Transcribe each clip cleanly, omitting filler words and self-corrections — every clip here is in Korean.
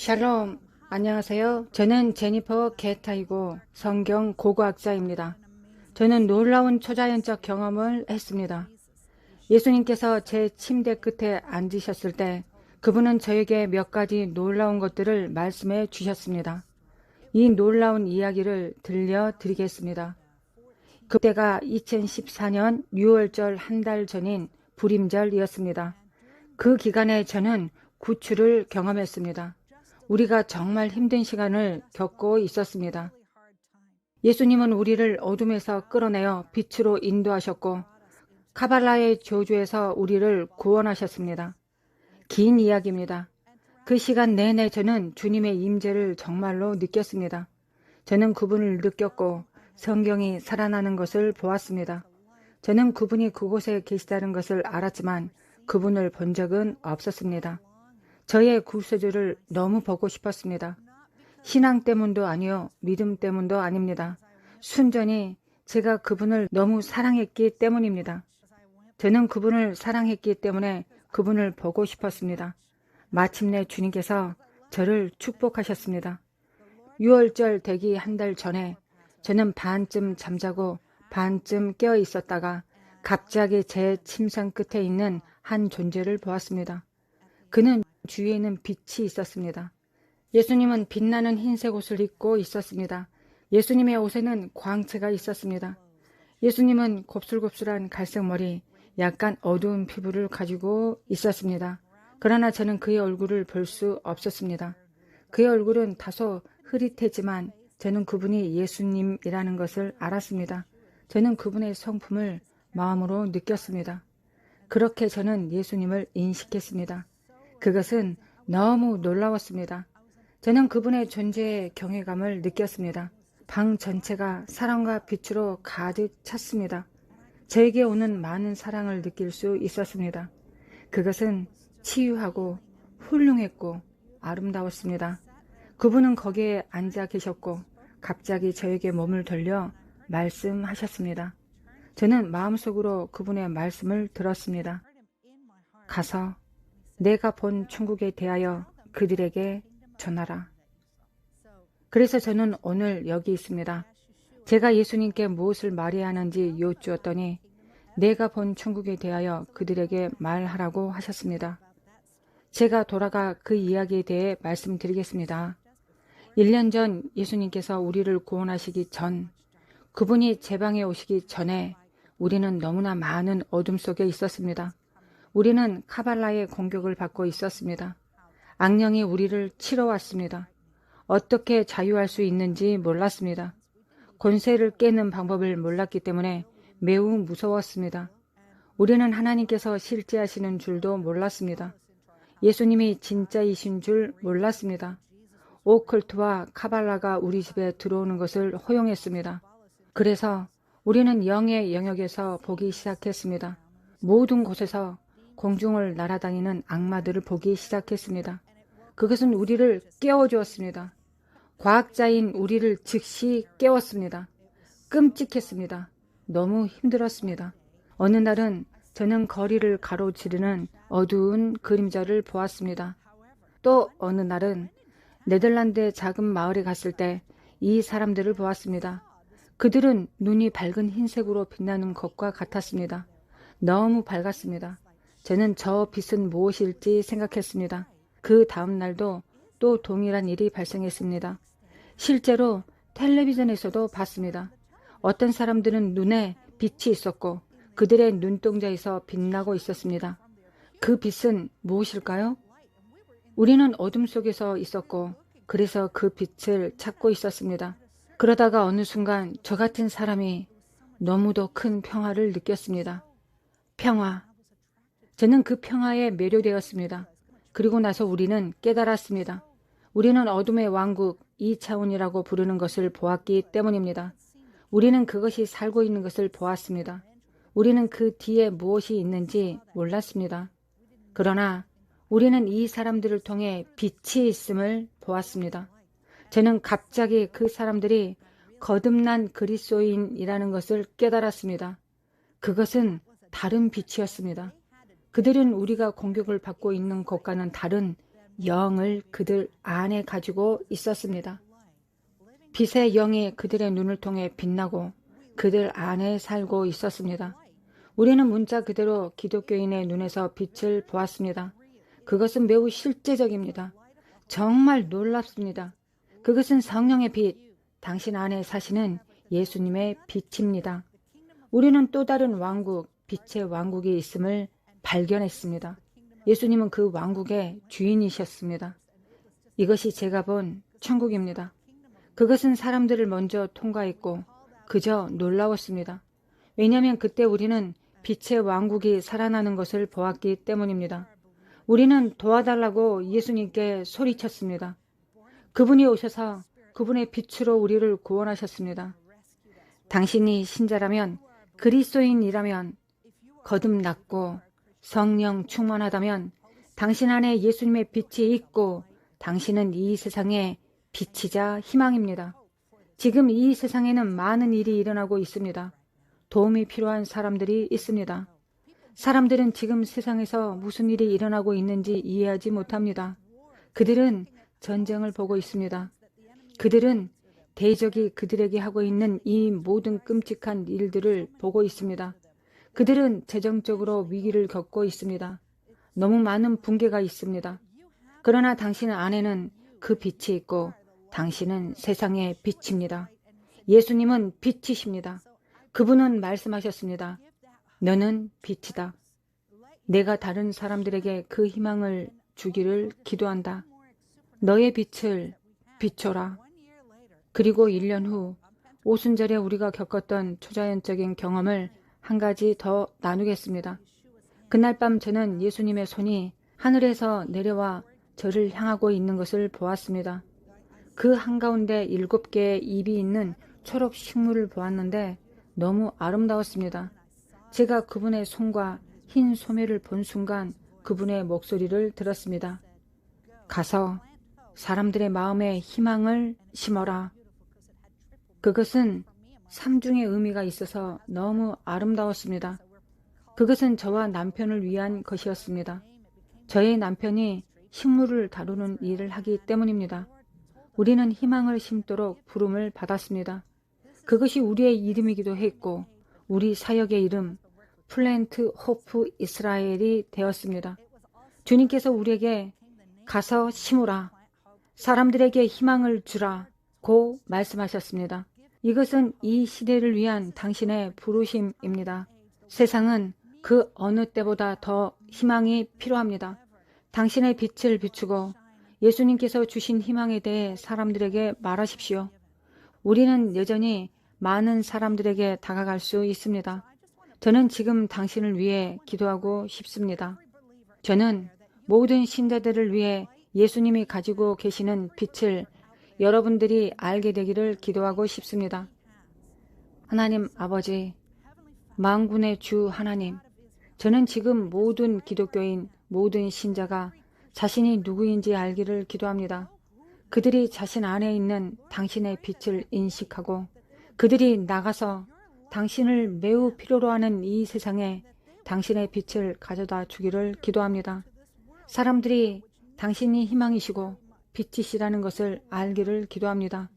샬롬, 안녕하세요. 저는 제니퍼 게타이고 성경 고고학자입니다. 저는 놀라운 초자연적 경험을 했습니다. 예수님께서 제 침대 끝에 앉으셨을 때 그분은 저에게 몇 가지 놀라운 것들을 말씀해 주셨습니다. 이 놀라운 이야기를 들려드리겠습니다. 그때가 2014년 6월절 한 달 전인 불임절이었습니다. 그 기간에 저는 구출을 경험했습니다. 우리가 정말 힘든 시간을 겪고 있었습니다. 예수님은 우리를 어둠에서 끌어내어 빛으로 인도하셨고 카발라의 저주에서 우리를 구원하셨습니다. 긴 이야기입니다. 그 시간 내내 저는 주님의 임재를 정말로 느꼈습니다. 저는 그분을 느꼈고 성경이 살아나는 것을 보았습니다. 저는 그분이 그곳에 계시다는 것을 알았지만 그분을 본 적은 없었습니다. 저의 구세주를 너무 보고 싶었습니다. 신앙 때문도 아니요, 믿음 때문도 아닙니다. 순전히 제가 그분을 너무 사랑했기 때문입니다. 저는 그분을 사랑했기 때문에 그분을 보고 싶었습니다. 마침내 주님께서 저를 축복하셨습니다. 6월절 되기 한 달 전에 저는 반쯤 잠자고 반쯤 깨어 있었다가 갑자기 제 침상 끝에 있는 한 존재를 보았습니다. 그는 주위에는 빛이 있었습니다. 예수님은 빛나는 흰색 옷을 입고 있었습니다. 예수님의 옷에는 광채가 있었습니다. 예수님은 곱슬곱슬한 갈색 머리, 약간 어두운 피부를 가지고 있었습니다. 그러나 저는 그의 얼굴을 볼 수 없었습니다. 그의 얼굴은 다소 흐릿했지만 저는 그분이 예수님이라는 것을 알았습니다. 저는 그분의 성품을 마음으로 느꼈습니다. 그렇게 저는 예수님을 인식했습니다. 그것은 너무 놀라웠습니다. 저는 그분의 존재에 경외감을 느꼈습니다. 방 전체가 사랑과 빛으로 가득 찼습니다. 저에게 오는 많은 사랑을 느낄 수 있었습니다. 그것은 치유하고 훌륭했고 아름다웠습니다. 그분은 거기에 앉아 계셨고 갑자기 저에게 몸을 돌려 말씀하셨습니다. 저는 마음속으로 그분의 말씀을 들었습니다. 가서 내가 본 천국에 대하여 그들에게 전하라. 그래서 저는 오늘 여기 있습니다. 제가 예수님께 무엇을 말해야 하는지 여쭈었더니 내가 본 천국에 대하여 그들에게 말하라고 하셨습니다. 제가 돌아가 그 이야기에 대해 말씀드리겠습니다. 1년 전 예수님께서 우리를 구원하시기 전, 그분이 제 방에 오시기 전에 우리는 너무나 많은 어둠 속에 있었습니다. 우리는 카발라의 공격을 받고 있었습니다. 악령이 우리를 치러 왔습니다. 어떻게 자유할 수 있는지 몰랐습니다. 권세를 깨는 방법을 몰랐기 때문에 매우 무서웠습니다. 우리는 하나님께서 실제하시는 줄도 몰랐습니다. 예수님이 진짜이신 줄 몰랐습니다. 오컬트와 카발라가 우리 집에 들어오는 것을 허용했습니다. 그래서 우리는 영의 영역에서 보기 시작했습니다. 모든 곳에서 공중을 날아다니는 악마들을 보기 시작했습니다. 그것은 우리를 깨워주었습니다. 과학자인 우리를 즉시 깨웠습니다. 끔찍했습니다. 너무 힘들었습니다. 어느 날은 저는 거리를 가로지르는 어두운 그림자를 보았습니다. 또 어느 날은 네덜란드의 작은 마을에 갔을 때 이 사람들을 보았습니다. 그들은 눈이 밝은 흰색으로 빛나는 것과 같았습니다. 너무 밝았습니다. 저는 저 빛은 무엇일지 생각했습니다. 그 다음 날도 또 동일한 일이 발생했습니다. 실제로 텔레비전에서도 봤습니다. 어떤 사람들은 눈에 빛이 있었고 그들의 눈동자에서 빛나고 있었습니다. 그 빛은 무엇일까요? 우리는 어둠 속에서 있었고 그래서 그 빛을 찾고 있었습니다. 그러다가 어느 순간 저 같은 사람이 너무도 큰 평화를 느꼈습니다. 평화. 저는 그 평화에 매료되었습니다. 그리고 나서 우리는 깨달았습니다. 우리는 어둠의 왕국 2차원이라고 부르는 것을 보았기 때문입니다. 우리는 그것이 살고 있는 것을 보았습니다. 우리는 그 뒤에 무엇이 있는지 몰랐습니다. 그러나 우리는 이 사람들을 통해 빛이 있음을 보았습니다. 저는 갑자기 그 사람들이 거듭난 그리스도인이라는 것을 깨달았습니다. 그것은 다른 빛이었습니다. 그들은 우리가 공격을 받고 있는 것과는 다른 영을 그들 안에 가지고 있었습니다. 빛의 영이 그들의 눈을 통해 빛나고 그들 안에 살고 있었습니다. 우리는 문자 그대로 기독교인의 눈에서 빛을 보았습니다. 그것은 매우 실제적입니다. 정말 놀랍습니다. 그것은 성령의 빛, 당신 안에 사시는 예수님의 빛입니다. 우리는 또 다른 왕국, 빛의 왕국이 있음을 발견했습니다. 예수님은 그 왕국의 주인이셨습니다. 이것이 제가 본 천국입니다. 그것은 사람들을 먼저 통과했고 그저 놀라웠습니다. 왜냐하면 그때 우리는 빛의 왕국이 살아나는 것을 보았기 때문입니다. 우리는 도와달라고 예수님께 소리쳤습니다. 그분이 오셔서 그분의 빛으로 우리를 구원하셨습니다. 당신이 신자라면, 그리스도인이라면, 거듭났고 성령 충만하다면 당신 안에 예수님의 빛이 있고 당신은 이 세상의 빛이자 희망입니다. 지금 이 세상에는 많은 일이 일어나고 있습니다. 도움이 필요한 사람들이 있습니다. 사람들은 지금 세상에서 무슨 일이 일어나고 있는지 이해하지 못합니다. 그들은 전쟁을 보고 있습니다. 그들은 대적이 그들에게 하고 있는 이 모든 끔찍한 일들을 보고 있습니다. 그들은 재정적으로 위기를 겪고 있습니다. 너무 많은 붕괴가 있습니다. 그러나 당신 안에는 그 빛이 있고 당신은 세상의 빛입니다. 예수님은 빛이십니다. 그분은 말씀하셨습니다. 너는 빛이다. 내가 다른 사람들에게 그 희망을 주기를 기도한다. 너의 빛을 비춰라. 그리고 1년 후 오순절에 우리가 겪었던 초자연적인 경험을 한 가지 더 나누겠습니다. 그날 밤 저는 예수님의 손이 하늘에서 내려와 저를 향하고 있는 것을 보았습니다. 그 한가운데 7개의 입이 있는 초록 식물을 보았는데 너무 아름다웠습니다. 제가 그분의 손과 흰 소매를 본 순간 그분의 목소리를 들었습니다. 가서 사람들의 마음에 희망을 심어라. 그것은 삼중의 의미가 있어서 너무 아름다웠습니다. 그것은 저와 남편을 위한 것이었습니다. 저의 남편이 식물을 다루는 일을 하기 때문입니다. 우리는 희망을 심도록 부름을 받았습니다. 그것이 우리의 이름이기도 했고 우리 사역의 이름 플랜트 호프 이스라엘이 되었습니다. 주님께서 우리에게 가서 심으라, 사람들에게 희망을 주라고 말씀하셨습니다. 이것은 이 시대를 위한 당신의 부르심입니다. 세상은 그 어느 때보다 더 희망이 필요합니다. 당신의 빛을 비추고 예수님께서 주신 희망에 대해 사람들에게 말하십시오. 우리는 여전히 많은 사람들에게 다가갈 수 있습니다. 저는 지금 당신을 위해 기도하고 싶습니다. 저는 모든 신자들을 위해 예수님이 가지고 계시는 빛을 여러분들이 알게 되기를 기도하고 싶습니다. 하나님 아버지, 만군의 주 하나님, 저는 지금 모든 기독교인, 모든 신자가 자신이 누구인지 알기를 기도합니다. 그들이 자신 안에 있는 당신의 빛을 인식하고 그들이 나가서 당신을 매우 필요로 하는 이 세상에 당신의 빛을 가져다 주기를 기도합니다. 사람들이 당신이 희망이시고 빛이시라는 것을 알기를 기도합니다.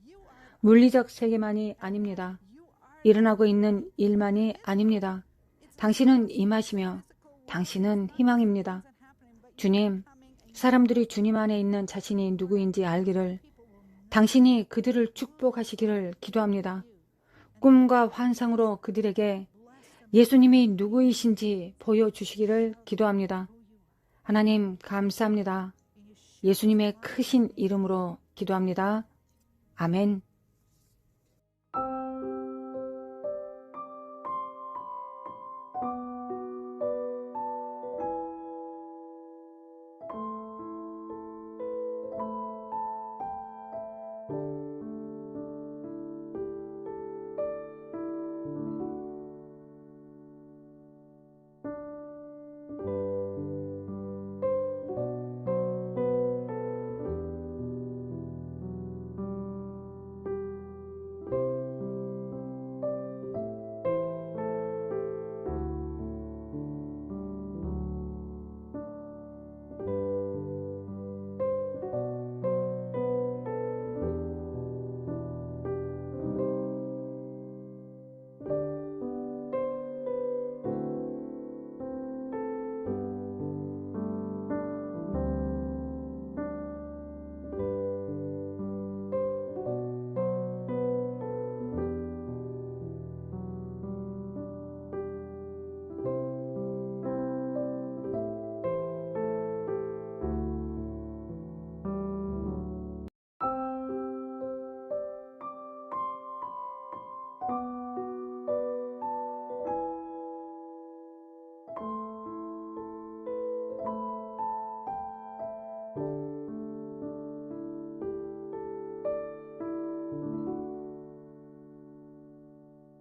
물리적 세계만이 아닙니다. 일어나고 있는 일만이 아닙니다. 당신은 임하시며 당신은 희망입니다. 주님, 사람들이 주님 안에 있는 자신이 누구인지 알기를, 당신이 그들을 축복하시기를 기도합니다. 꿈과 환상으로 그들에게 예수님이 누구이신지 보여주시기를 기도합니다. 하나님 감사합니다. 예수님의 크신 이름으로 기도합니다. 아멘.